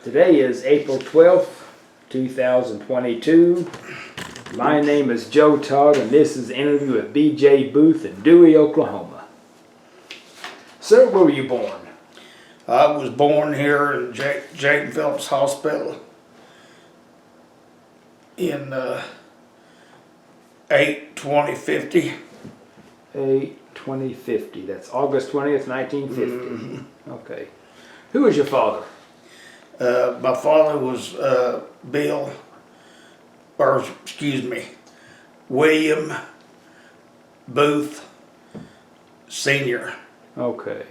Today is April 12th, 2022. My name is Joe Todd, and this is an interview with B.J. Boothe in Dewey, Oklahoma. Sir, where were you born? I was born here in Jane Phillips Hospital in 8/20/50. 8/20/50. That's August 20th, 1950. Okay. Who was your father? My father was William Boothe Sr. Okay.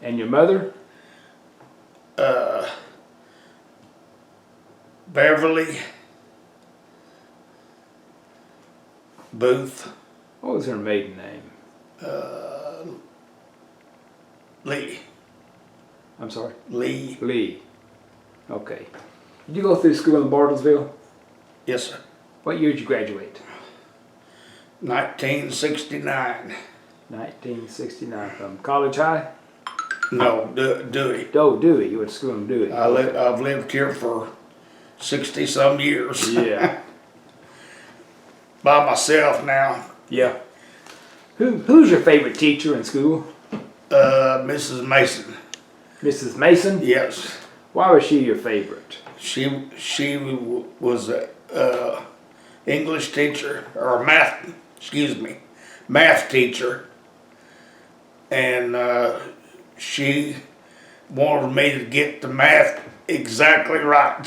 And your mother? Beverly Boothe What was her maiden name? Lee. I'm sorry? Lee. Lee. Okay. Did you go through school in Bartlesville? Yes, sir. What year did you graduate? 1969. 1969. From College High? No, Dewey. Oh, Dewey. You went to school in Dewey. I've lived here for 60-some years. Yeah. By myself now. Yeah. Who's your favorite teacher in school? Mrs. Mason. Mrs. Mason? Yes. Why was she your favorite? She was a English teacher, or math teacher. And she wanted me to get the math exactly right.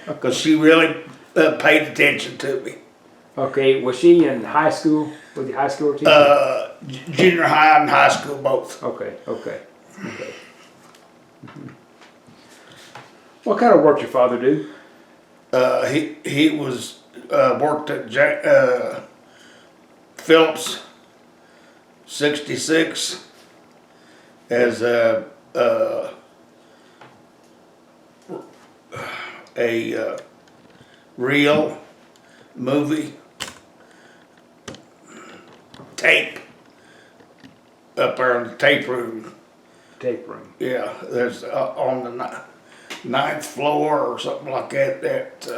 Because she really paid attention to me. Okay, was she in high school? Was the high school teacher? Junior high and high school both. Okay. What kind of work did your father do? He was worked at Phillips 66 as a reel movie tape up there in the tape room. Tape room. Yeah, there's on the ninth floor or something like that.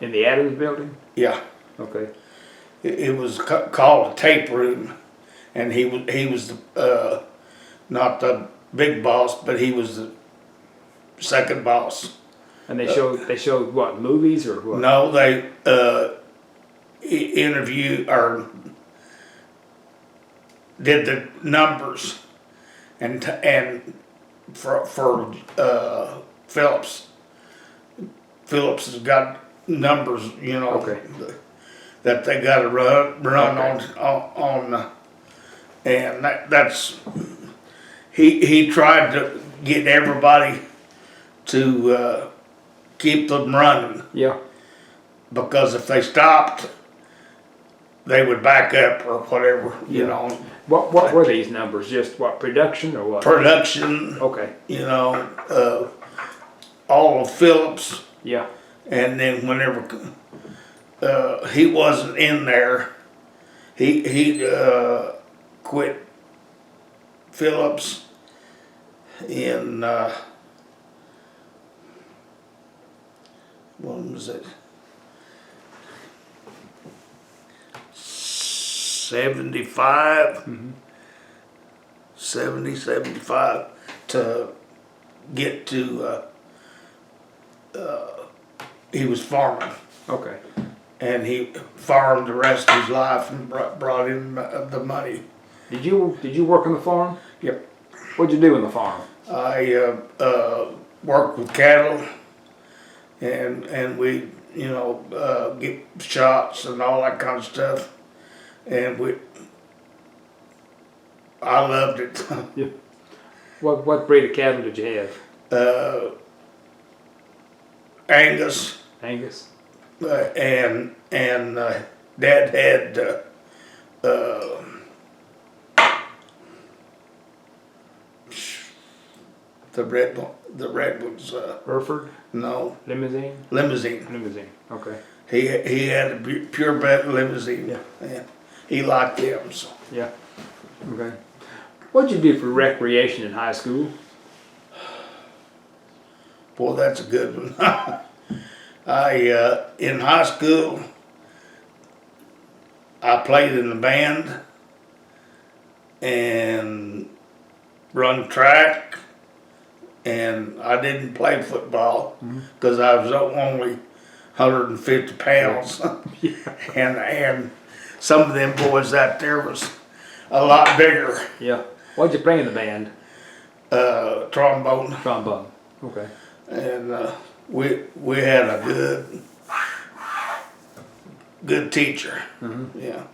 In the Adams building? Yeah, Okay. it was called a tape room, and he was not the big boss, but he was the second boss. And they showed what, movies or what? No, they interviewed or did the numbers, and for Phillips. Phillips has got numbers, Okay. that they got to run Okay. on, and that's he tried to get everybody to keep them running, Yeah. because if they stopped, they would back up or whatever, What were these numbers? Just what, production or what? Production, Okay. all of Phillips, Yeah. and then whenever he wasn't in there, he quit Phillips in when was it? 75, 75 to get to, he was farming, Okay. and he farmed the rest of his life and brought in the money. Did you work on the farm? Yep. What'd you do on the farm? I worked with cattle, and we, get shots and all that kind of stuff, and I loved it. Yeah. What breed of cattle did you have? Angus, Angus. and Dad had the red ones. Hereford. No, Limousine. limousine. Okay. He had a purebred limousine. Yeah. And he liked them. So Yeah. Okay. What'd you do for recreation in high school? Boy, that's a good one. In high school, I played in the band and run track, and I didn't play football because I was only 150 pounds. and some of them boys out there was a lot bigger. Yeah. What'd you play in the band? Trombone. Trombone. Okay. And we had a good teacher. Yeah.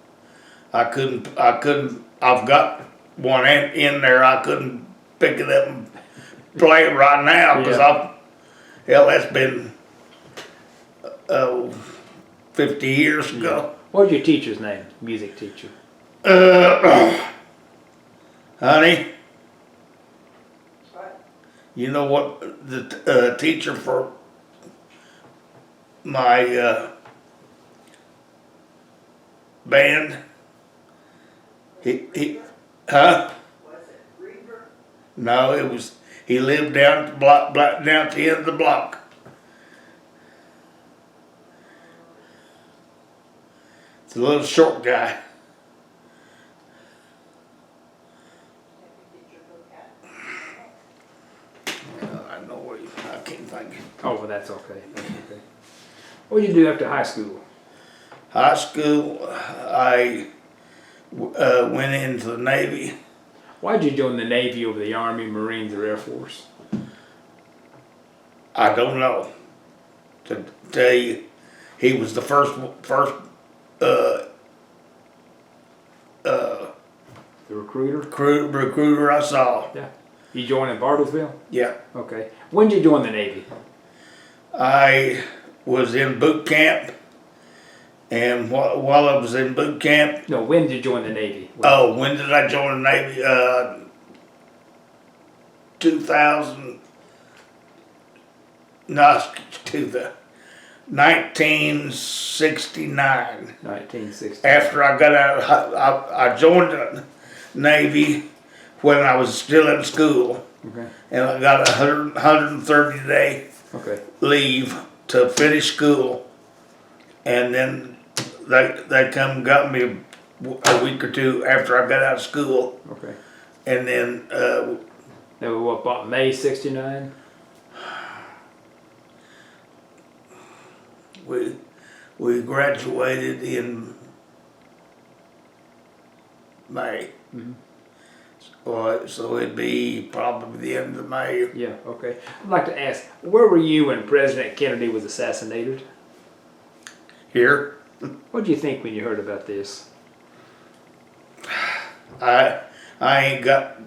I've got one in there. I couldn't pick it up and play it right now because that's been 50 years ago. What was your teacher's name? Music teacher. Honey, you know what the teacher for my band? He huh? Was it Reaver? No, it was. He lived down the block, down at the end of the block. It's a little short guy. I know where I can't think. Oh, well, that's okay. That's okay. What did you do after high school? High school, I went into the Navy. Why did you join the Navy over the Army, Marines, or Air Force? I don't know. To tell you, he was the first The recruiter? recruiter I saw. Yeah. You joined in Bartlesville? Yeah. Okay. When did you join the Navy? I was in boot camp, and while I was in boot camp. No, when did you join the Navy? When did I join the Navy? 2000. No, 1969. 1960. After I got out, I joined the Navy when I was still in school. Okay. And I got 130 day leave to finish school. And then they come and got me a week or two after I got out of school. Okay. And then That was what, about May 69? we graduated in May. So it'd be probably the end of May. Yeah, okay. I'd like to ask, where were you when President Kennedy was assassinated? Here, What did you think when you heard about this? I ain't got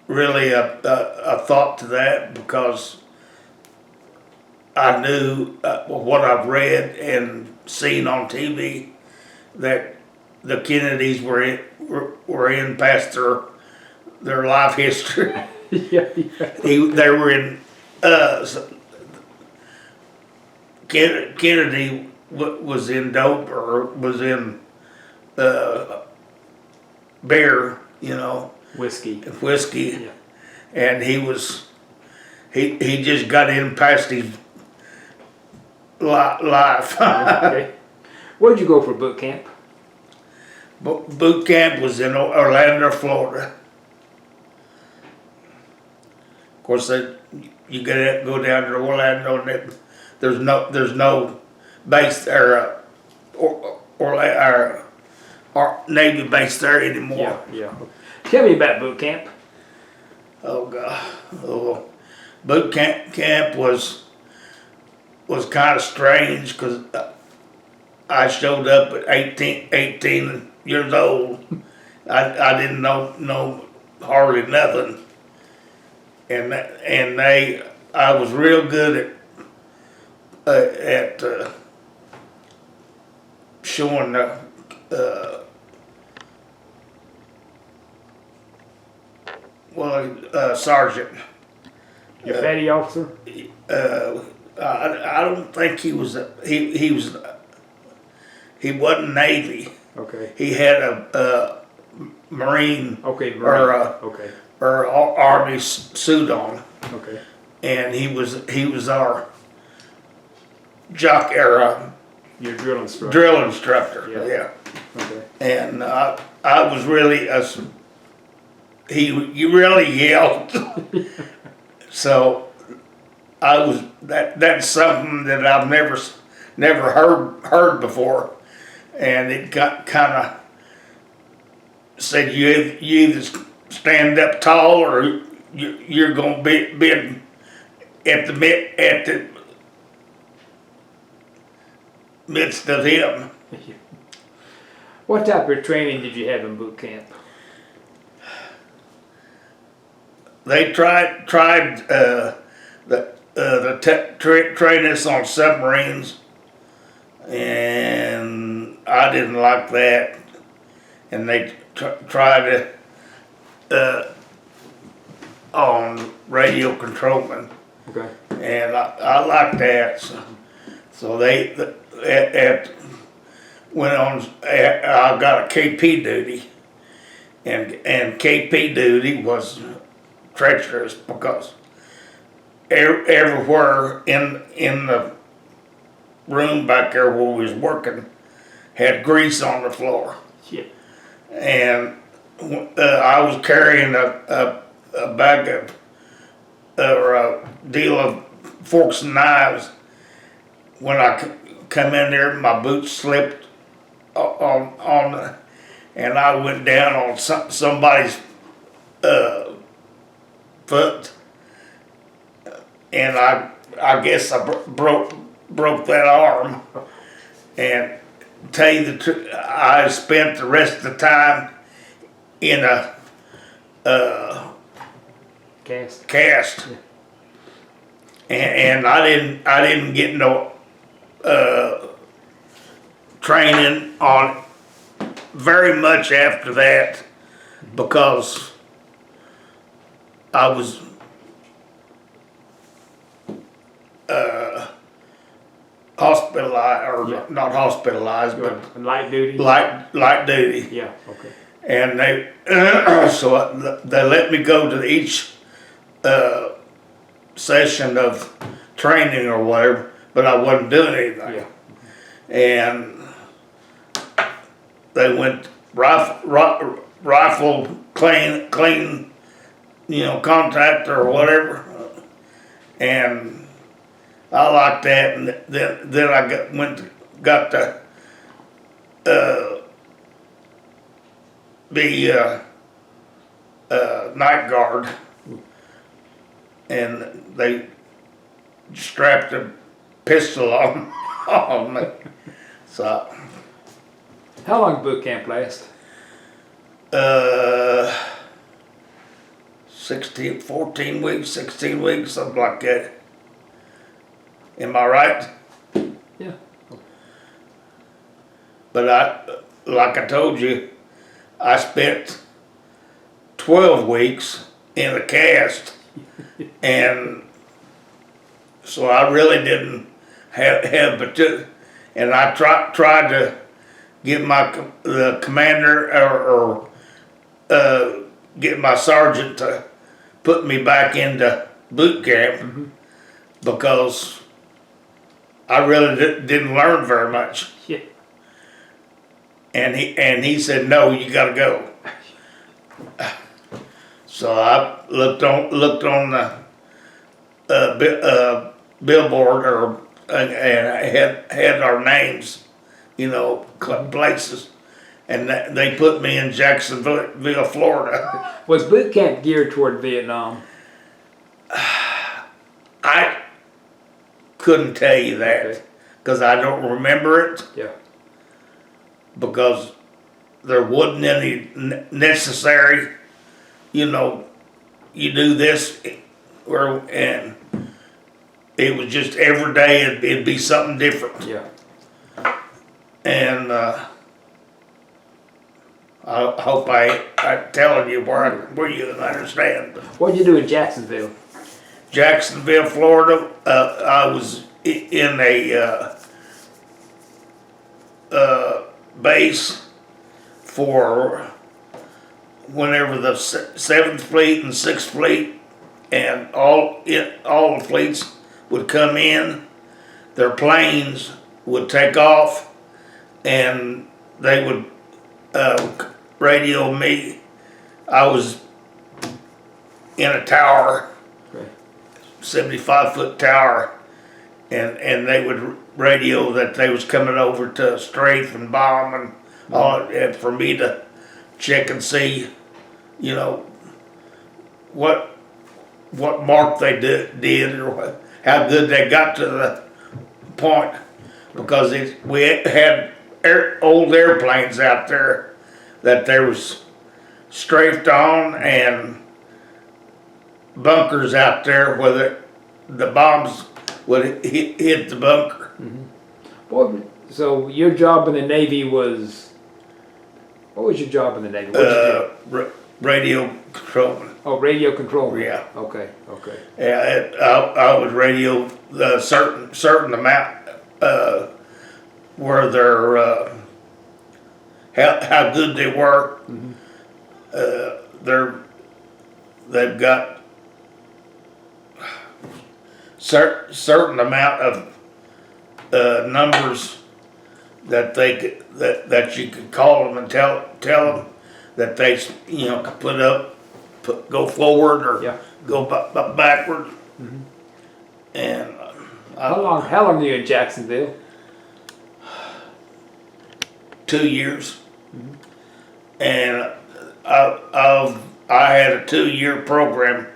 really a thought to that because I knew what I've read and seen on TV that the Kennedys were in past their life history. Yeah. They were in. Kennedy was in dope or was in beer, Whiskey. whiskey, Yeah. and he just got in past his life. Okay. Where'd you go for boot camp? Boot camp was in Orlando, Florida. Of course, you gotta go down to Orlando, and there's no base there, or Navy base there anymore. Yeah. Tell me about boot camp. Oh God, boot camp was kind of strange because I showed up at 18 years old. I didn't know hardly nothing, and I was real good at showing the sergeant. Your petty officer? I don't think he was. He wasn't Navy. Okay. He had a Marine Okay, Marine. or Okay. Army suit on, Okay. and he was our jock era Your drill instructor. drill instructor. Yeah. Yeah. Okay. And I was really he really yelled. So I was that's something that I've never heard before, and it got kind of said you either stand up tall or you're gonna be at the midst of him. What type of training did you have in boot camp? They tried train us on submarines, and I didn't like that. And they tried to on radio controlman, Okay. and I liked that. So they went on. I got a KP duty, and KP duty was treacherous because everywhere in the room back there where we was working had grease on the floor. Yeah. And I was carrying a bag of or a deal of forks and knives. When I come in there, my boots slipped on and I went down on somebody's foot, and I guess I broke that arm. And tell you the truth, I spent the rest of the time in a cast, and I didn't get no training on very much after that because I was hospitalized, or not hospitalized, but light duty. light duty. Yeah. Okay. And they so they let me go to each session of training or whatever, but I wasn't doing anything. Yeah. And they went rifle clean, contact or whatever, and I liked that. And then I got to be night guard, and they strapped a pistol on me. So How long did boot camp last? 14 weeks, 16 weeks, something like that. Am I right? Yeah. But like I told you, I spent 12 weeks in a cast, and so I really didn't have but two. And I tried to get the commander or get my sergeant to put me back into boot camp because I really didn't learn very much. Yeah. And he said, no, you gotta go. So I looked on the billboard and had our names, places, and they put me in Jacksonville, Florida. Was boot camp geared toward Vietnam? I couldn't tell you that because I don't remember it. Yeah. Because there wasn't any necessary, you do this, and it was just every day it'd be something different. Yeah. And I hope I'm telling you where you can understand. What did you do in Jacksonville? Jacksonville, Florida. I was in a base for whenever the 7th Fleet and 6th Fleet and all the fleets would come in, their planes would take off and they would radio me. I was in a tower, 75-foot tower, and they would radio that they was coming over to strafe and bomb and all, and for me to check and see, you know, what mark they did or how good they got to the point, because we had old airplanes out there that there was strafed on, and bunkers out there where the bombs would hit the bunker. Boy, so your job in the Navy was, what was your job in the Navy? Radio controlman. Oh, radio control. Yeah. Okay, okay. Yeah, I would radio the certain amount where they're how good they were. They've got certain amount of numbers that that you could call them and tell them that they could put up, go forward or go backward. And how long were you in Jacksonville? 2 years. And I had a 2-year program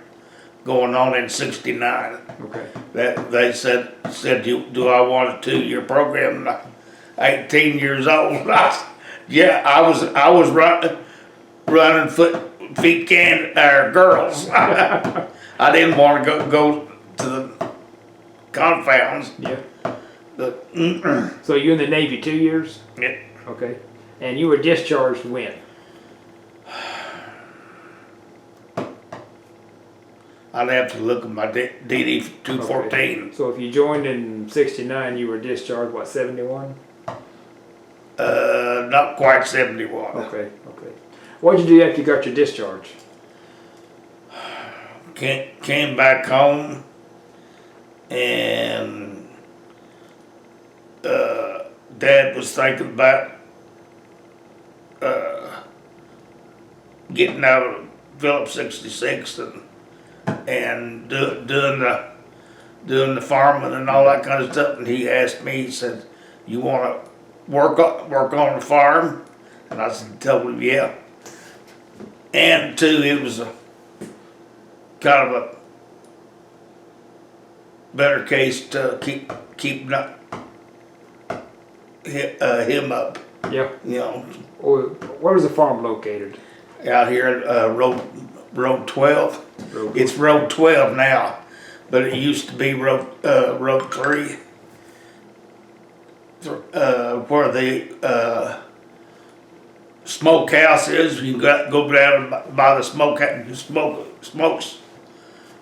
going on in '69. Okay. That they said, do I want a 2-year program? And I'm 18 years old. I was running feet girls. I didn't want to go to the confounds. Yeah. But, so you in the Navy 2 years? yeah. Okay. And you were discharged when? I'd have to look at my DD 214. Okay. So if you joined in '69, you were discharged, what, 71? Not quite 71. Okay, okay. What did you do after you got your discharge? Came back home, and Dad was thinking about getting out of Phillips 66 and doing the farming and all that kind of stuff. And he asked me, he said, "You want to work on the farm?" And I told him, yeah. And too, it was a kind of a better case to keep not him up. Yeah. You know. Where was the farm located? Out here at Road 12. It's Road 12 now, but it used to be Road 3. Where the smokehouse is, you go down by the smokes.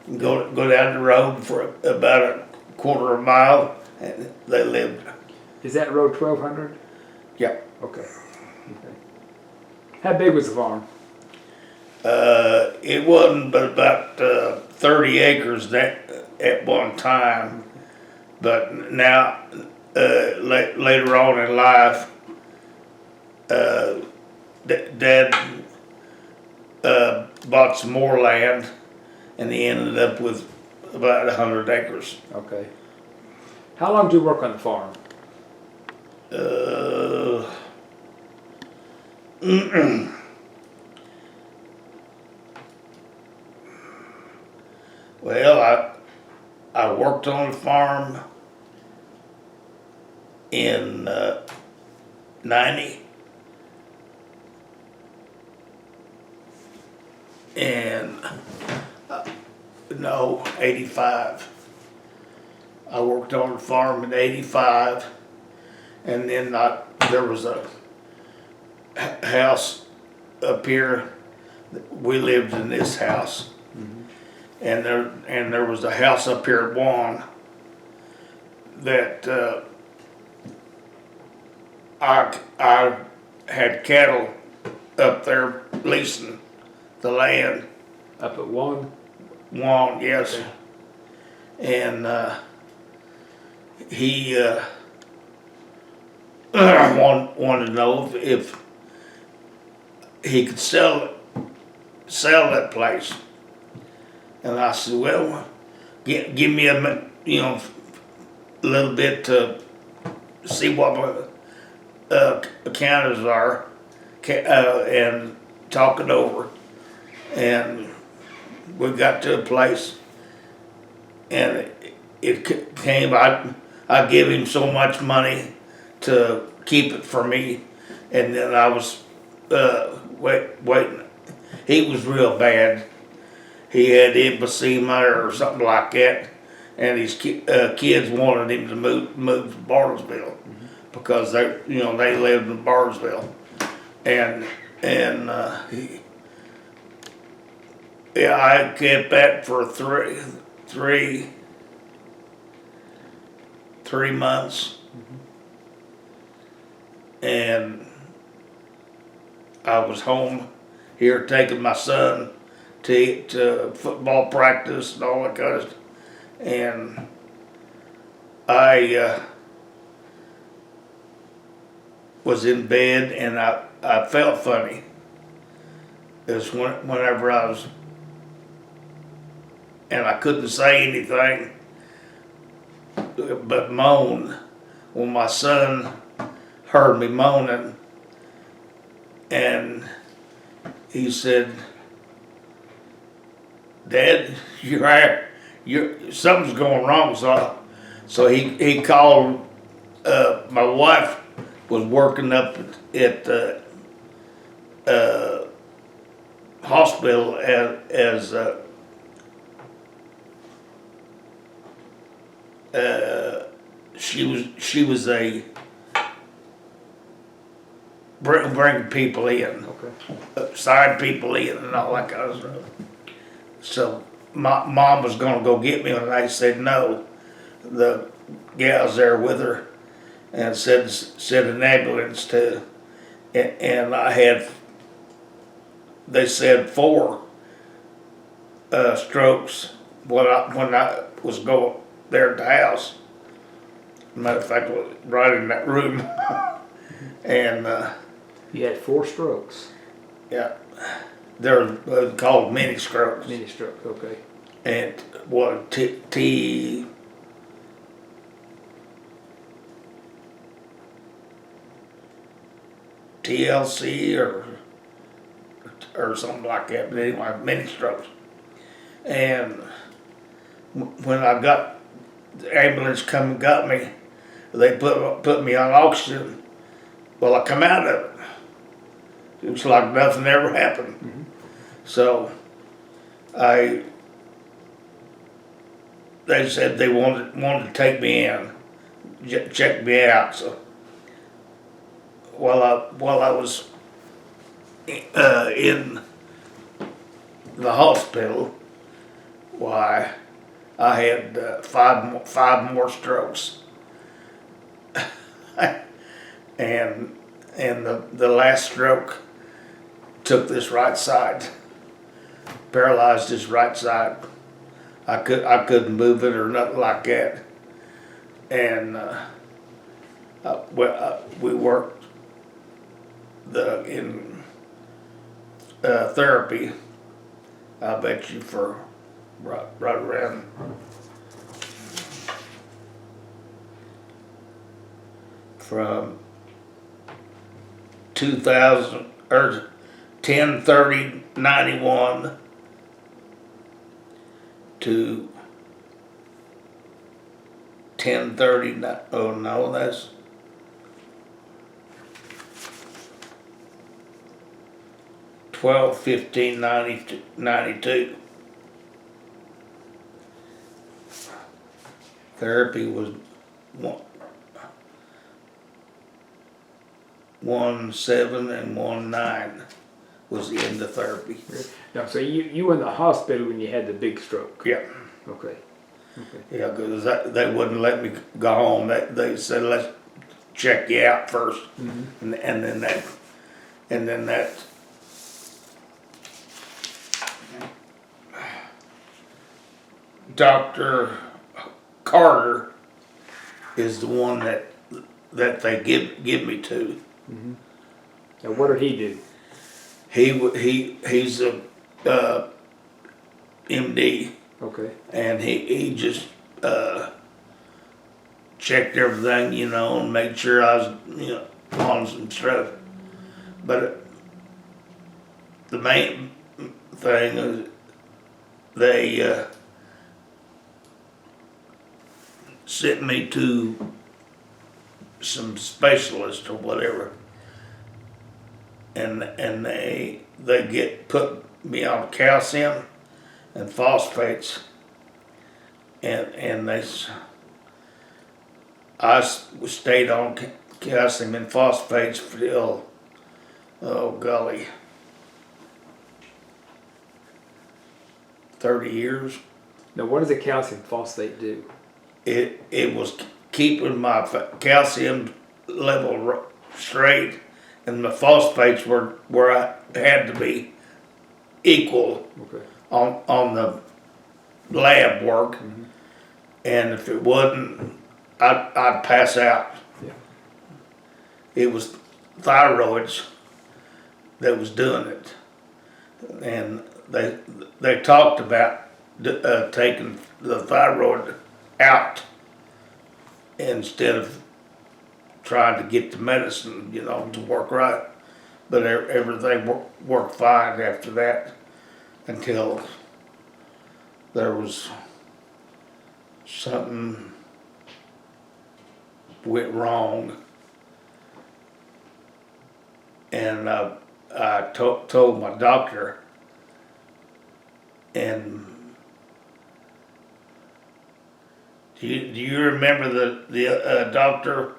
You go down the road for about a quarter of a mile, and they lived. Is that Road 1200? Yeah. Okay. How big was the farm? It wasn't but about 30 acres at one time, but now later on in life, Dad bought some more land, and he ended up with about 100 acres. Okay. How long did you work on the farm? Well, I worked on the farm in 90, and no, 85. I worked on the farm in 85, and then there was a house up here. We lived in this house. And there was a house up here at Juan that I had cattle up there leasing the land. Up at one? One, yes. Okay. And he wanted to know if he could sell that place. And I said, well, give me a little bit to see what my counters are, and talk it over. And we got to a place, and it came. I give him so much money to keep it for me, and then I was waiting. He was real bad. He had emphysema or something like that, and his kids wanted him to move to Bartlesville because they lived in Bartlesville, and I kept that for three months, and I was home here taking my son to football practice and all that kind of stuff. And I was in bed, and I felt funny. It was whenever I was, and I couldn't say anything but moan. Well, my son heard me moaning, and he said, "Dad, something's going wrong." So he called. My wife was working up at the hospital as she was a bring people in, sign people in, and all that kind of stuff. So my mom was gonna go get me, and I said no. The gal's there with her, and said an ambulance to, and I had. They said 4 strokes when I was going there at the house. Matter of fact, I was right in that room, and You had 4 strokes. yeah, they're called mini strokes. Mini stroke, okay. And what TLC or something like that, but anyway, mini strokes. And when I got the ambulance come and got me, they put me on oxygen. Well, I come out of it. It was like nothing ever happened. Mm-hmm. So they said they wanted to take me in, check me out. So while I was in the hospital, why I had 5 more strokes, and the last stroke took this right side, paralyzed this right side. I couldn't move it or nothing like that, and we worked in therapy. I bet you for right around from 2000 or 10/30/91 to 10/30. Oh no, that's 12/15/92. Therapy was 1/7 and 1/9 was the end of therapy. Now, so you were in the hospital when you had the big stroke? Yeah. Okay. Yeah, because they wouldn't let me go home. They said, let's check you out first. And then that Dr. Carter is the one that they give me to. Now, what did he do? He's a MD, Okay. and he just checked everything, you know, and made sure I was, you know, on some stuff. But the main thing is they sent me to some specialist or whatever, and they put me on calcium and phosphates, and I stayed on calcium and phosphates for till, oh golly, 30 years. Now, what does the calcium phosphate do? It was keeping my calcium level straight, and the phosphates were where I had to be equal Okay. on the lab work, and if it wasn't, I'd pass out. Yeah. It was thyroids that was doing it, and they talked about taking the thyroid out instead of trying to get the medicine, you know, to work right. But everything worked fine after that until there was something went wrong, and I told my doctor, and do you remember the doctor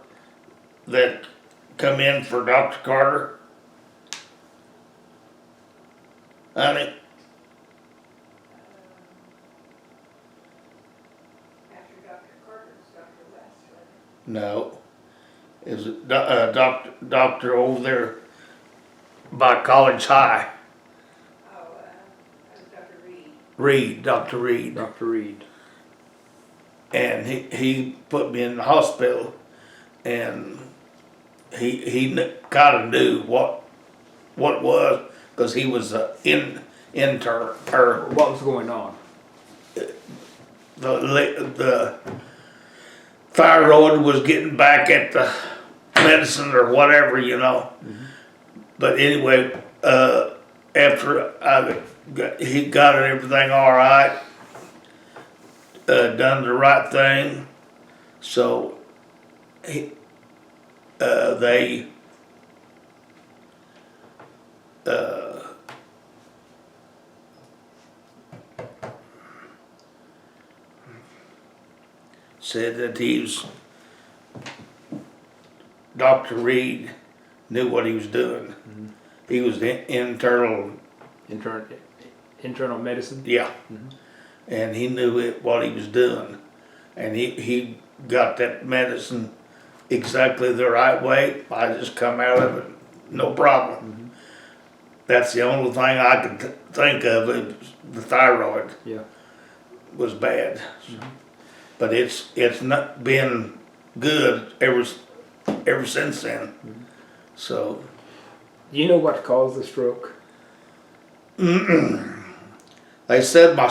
that come in for Dr. Carter? Honey? After Dr. Carter's Dr. West, right? No. Is it doctor over there by College High? Oh, that was Dr. Reed. Dr. Reed. Dr. Reed. And he put me in the hospital, and he kind of knew what it was, because he was an intern. What was going on? The thyroid was getting back at the medicine or whatever, you know. But anyway, after he got everything all right, done the right thing, so they said that Dr. Reed knew what he was doing. He was the internal medicine. Yeah. And he knew what he was doing. And he got that medicine exactly the right way. I just come out of it, no problem. That's the only thing I could think of. The thyroid was bad. But it's not been good ever since then. So. Do you know what caused the stroke? They said my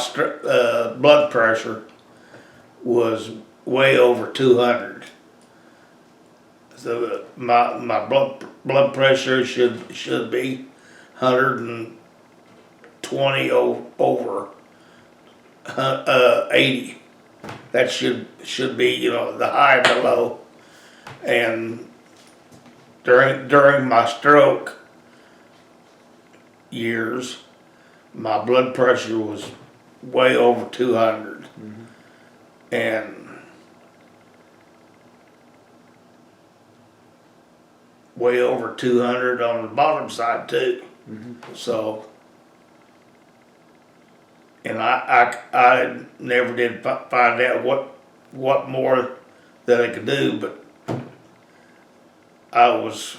blood pressure was way over 200. So my blood pressure should be 120 over 80. That should be, you know, the high and the low. And during my stroke years, my blood pressure was way over 200, and way over 200 on the bottom side too. So, and I never did find out what more that I could do, but I was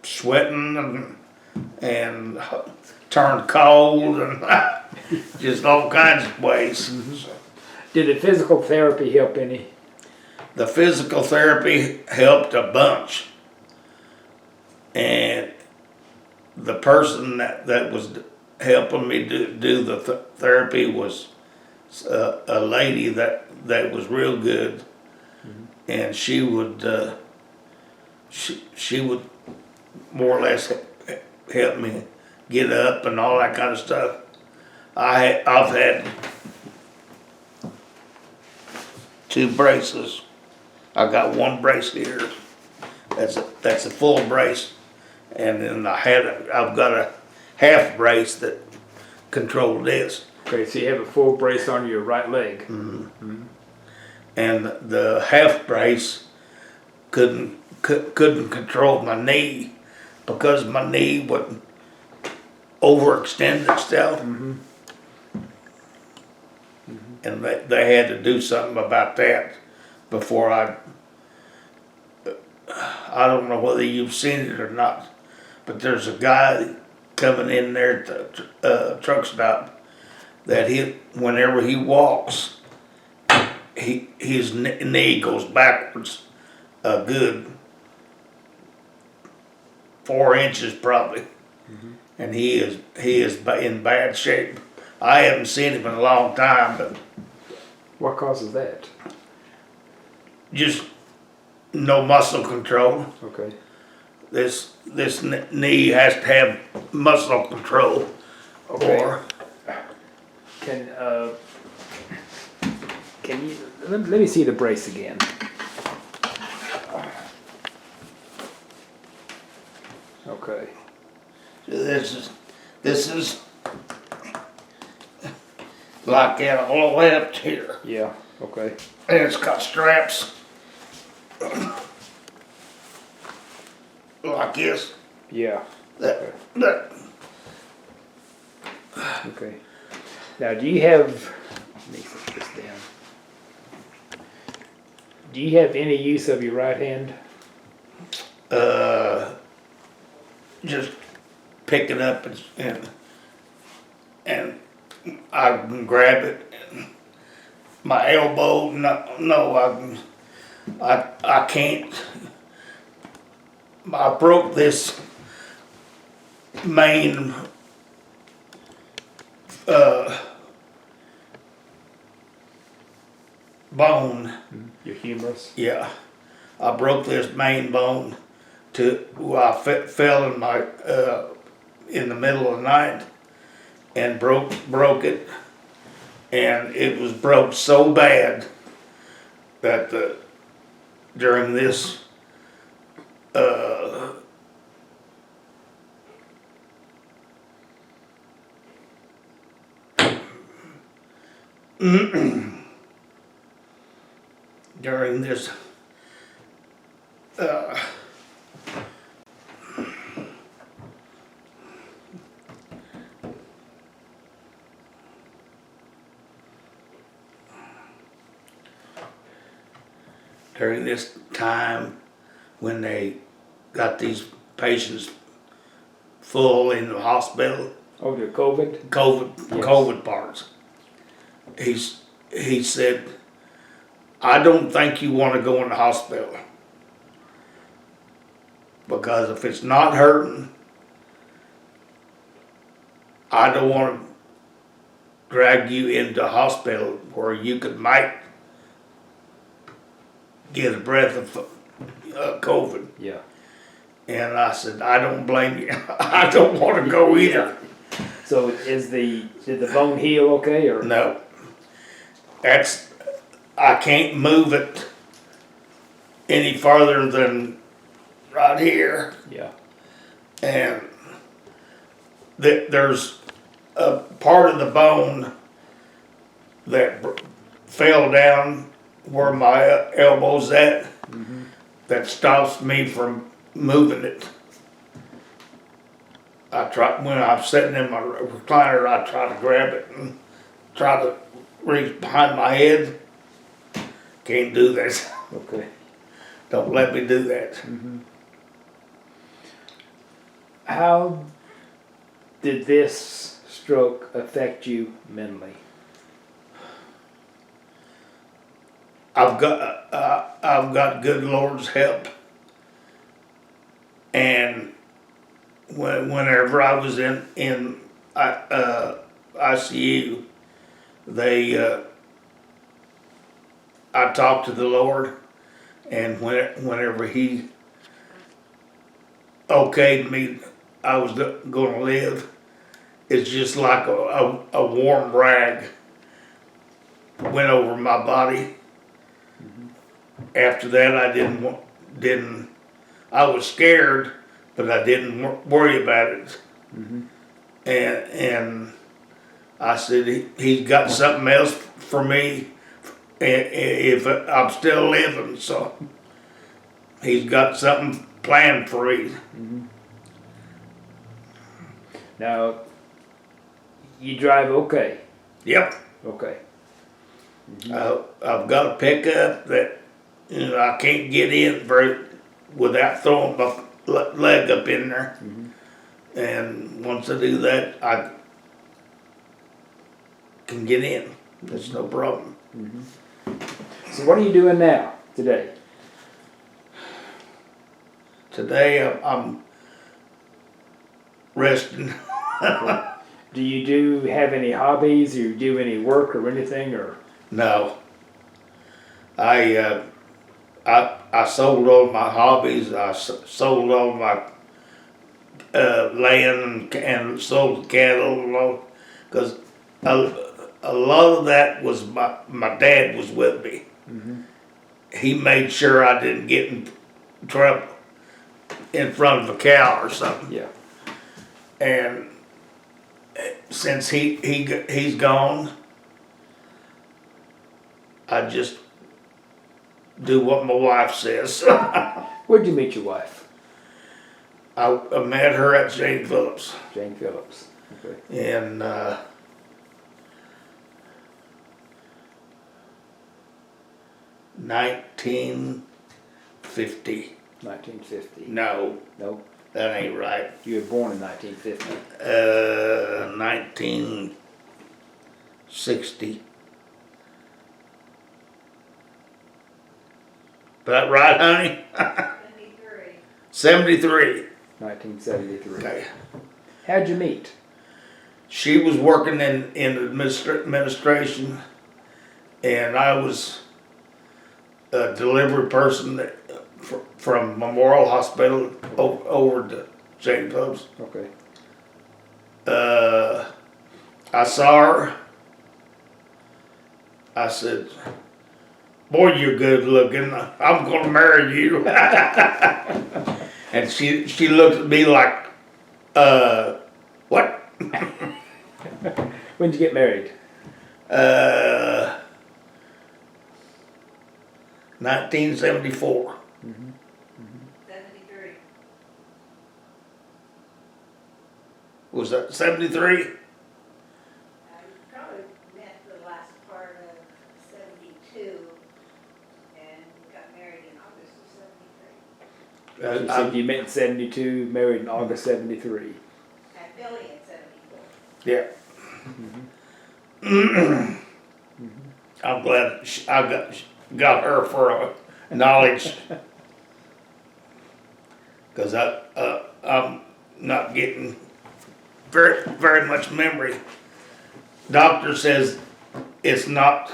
sweating and turned cold and just all kinds of ways. Did the physical therapy help any? The physical therapy helped a bunch. And the person that was helping me do the therapy was a lady that was real good. And she would more or less help me get up and all that kind of stuff. I've had 2 braces. I got 1 brace here. That's a full brace, and then I've got a half brace that controls this. Okay, so you have a full brace on your right leg. And the half brace couldn't control my knee because my knee would overextend itself. And they had to do something about that before I don't know whether you've seen it or not, but there's a guy coming in there at the truck stop that whenever he walks, his knee goes backwards a good 4 inches probably, and he is in bad shape. I haven't seen him in a long time, but What causes that? just no muscle control. Okay. This knee has to have muscle control. Okay. Or Can you let me see the brace again? Okay. this is like that all the way up to here, Yeah. Okay. and it's got straps like this. Yeah. That Okay. Now, do you have? Let me put this down. Do you have any use of your right hand? just pick it up and I can grab it. My elbow, no, I can't. I broke this main bone. Your humerus. Yeah, I broke this main bone I fell in the middle of the night and broke it, and it was broke so bad that during this during this during this time when they got these patients full in the hospital, Oh, the COVID. Yes. COVID parts. He said, I don't think you want to go in the hospital, because if it's not hurting, I don't want to drag you into hospital where you might get a breath of COVID. Yeah. And I said, I don't blame you. I don't want to go either. So did the bone heal okay, or? No. I can't move it any farther than right here. Yeah. And there's a part of the bone that fell down where my elbow's at, that stops me from moving it. When I'm sitting in my recliner, I try to grab it and try to reach behind my head. Can't do that. Okay. Don't let me do that. How did this stroke affect you mentally? I've got good Lord's help, and whenever I was in ICU, I talked to the Lord, and whenever He okayed me, I was going to live. It's just like a warm rag went over my body. After that, I didn't. I was scared, but I didn't worry about it. And I said, He's got something else for me if I'm still living. So He's got something planned for me. Now, you drive okay? Yep. Okay. I've got a pickup that I can't get in without throwing my leg up in there. And once I do that, I can get in. That's no problem. So what are you doing now, today? Today I'm resting. Do you have any hobbies, or you do any work or anything, or? No. I sold all my hobbies. I sold all my land and sold cattle, because a lot of that was my dad was with me. He made sure I didn't get in trouble in front of a cow or something. Yeah. And since he's gone, I just do what my wife says. Where'd you meet your wife? I met her at Jane Phillips Jane Phillips. Okay. in 1950. 1950. No, No, that ain't right. you were born in 1950. 1960. That right, honey? 73. 1973. Okay. How'd you meet? She was working in administration, and I was a delivery person from Memorial Hospital over to Jane Phillips. Okay. I saw her. I said, "Boy, you're good looking. I'm gonna marry you." And she looked at me like, "What?" When'd you get married? 1974. 73. Was that 73? You probably met the last part of 72 and got married in August of 73. You said you met in 72, married in August 73. At Billy in 74. Yeah. I'm glad I got her for a knowledge, because I'm not getting very much memory. Doctor says it's not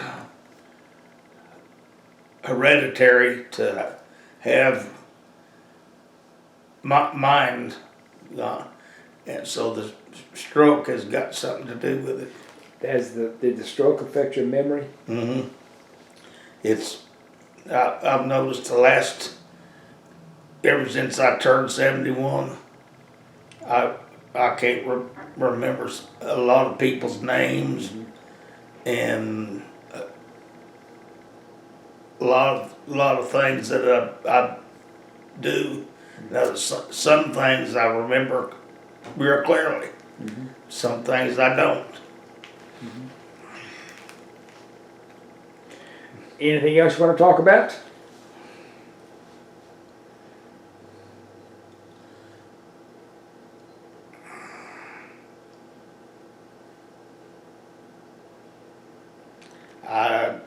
hereditary to have mind gone, and so the stroke has got something to do with it. Did the stroke affect your memory? I've noticed ever since I turned 71, I can't remember a lot of people's names, and a lot of things that I do. Now, some things I remember real clearly. Some things I don't. Anything else you want to talk about? I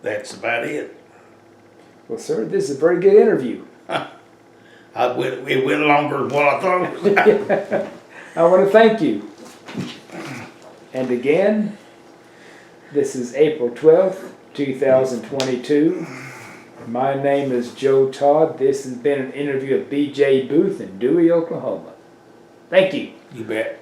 That's about it. Well, sir, this is a very good interview. It went longer than what I thought it was. I want to thank you. And again, this is April 12th, 2022. My name is Joe Todd. This has been an interview of B.J. Boothe in Dewey, Oklahoma. Thank you. You bet.